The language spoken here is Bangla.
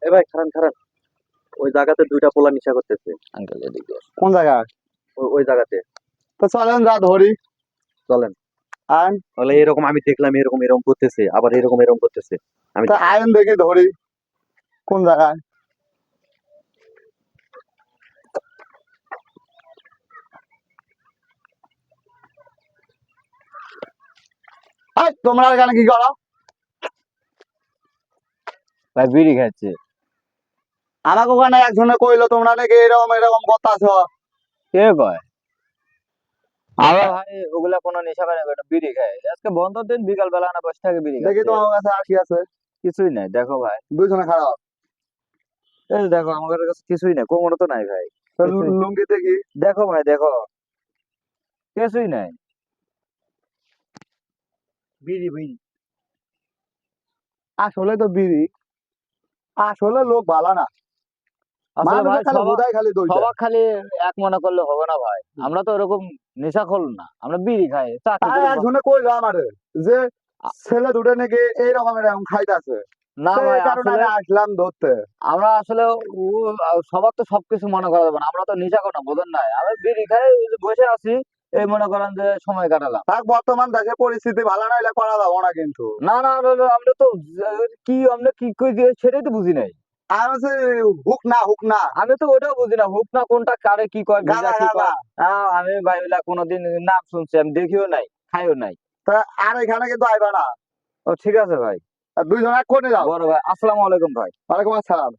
এ ভাই খারান খারান, ওই জায়গাতে দুইটা পোলা নিশা করতেছে। আঙ্কেল এদিকে আসুন। কোন জায়গা? ওই জায়গাতে তো চলেন যা ধরি। চলেন। আইন তাহলে এরকম আমি দেখলাম, এরকম এরকম করতেছে, আবার এরকম এরকম করতেছে। আমি তো আইন দেখি ধরি কোন জায়গায়। এই তোমরা এখানে কি করো? ভাই বিড়ি খাচ্ছে। আমাকে ওখানে একজনে কইলো তোমরা নাকি এরকম এরকম করতাছ। কে কয়? আমরা ভাই ওগুলা কোনো নেশা করে না, বিড়ি খাই। আজকে বন্ধ দিন, বিকাল বেলা না বসে থাকে বিড়ি দেখি খাচ্ছে। তোমার কাছে আর কি আছে। কিছুই নাই, দেখো ভাই। দুইজনে খারাপ। এই যে দেখো আমাদের কাছে কিছুই নাই, কোমরও তো নাই ভাই। তো কিছুই- লুঙ্গি দেখি। দেখো ভাই দেখো, কিছুই নাই। বিড়ি বিড়ি আসলে তো বিড়ি। আসলে লোক ভালো না। আসলে ভাই মানুষের খালি হুদাই খালি দইটা। সবাক খালি এক মনে করলে হবে না ভাই। আমরা তো এরকম নেশাখোর না, আমরা বিড়ি খাই, চাকরি আর করি। একজনে কইলো আমারে যে ছেলে দুটো নাকি এইরকম এরকম খাইতাছে। না তো ভাই এই কারণে আসলে আমি আসলাম ধরতে। আমরা আসলে সবার তো সবকিছু মনে করা যাবে না। আমরা তো নেশা করি না, বোঝেন নাই। আমি বিড়ি খাই, এই যে বসে আছি, এই মনে করেন যে সময় কাটালাম। তার বর্তমান দেশের পরিস্থিতি ভালো না হলে করা যাবো না কিন্তু। না না না, না, আমরা তো কি আমরা কি কই দিয়ে সেটাই তো বুঝি নাই। আর হচ্ছে হুক না হুক না আমি তো ওটাও বুঝি না, হুক না কোনটা, কারে কি কয়, ভিজা গাদা কি গাদা। কয়। আমি ভাই ওগুলা কোনোদিন নাম শুনছি, আমি দেখিও নাই, খাইও নাই। তা আর এখানে কিন্তু আইবা না। ও ঠিক আছে ভাই। আর দুইজন এক করে যাও। বড় ভাই, আসসালামু আলাইকুম ভাই। ওয়ালাইকুম আসসালাম।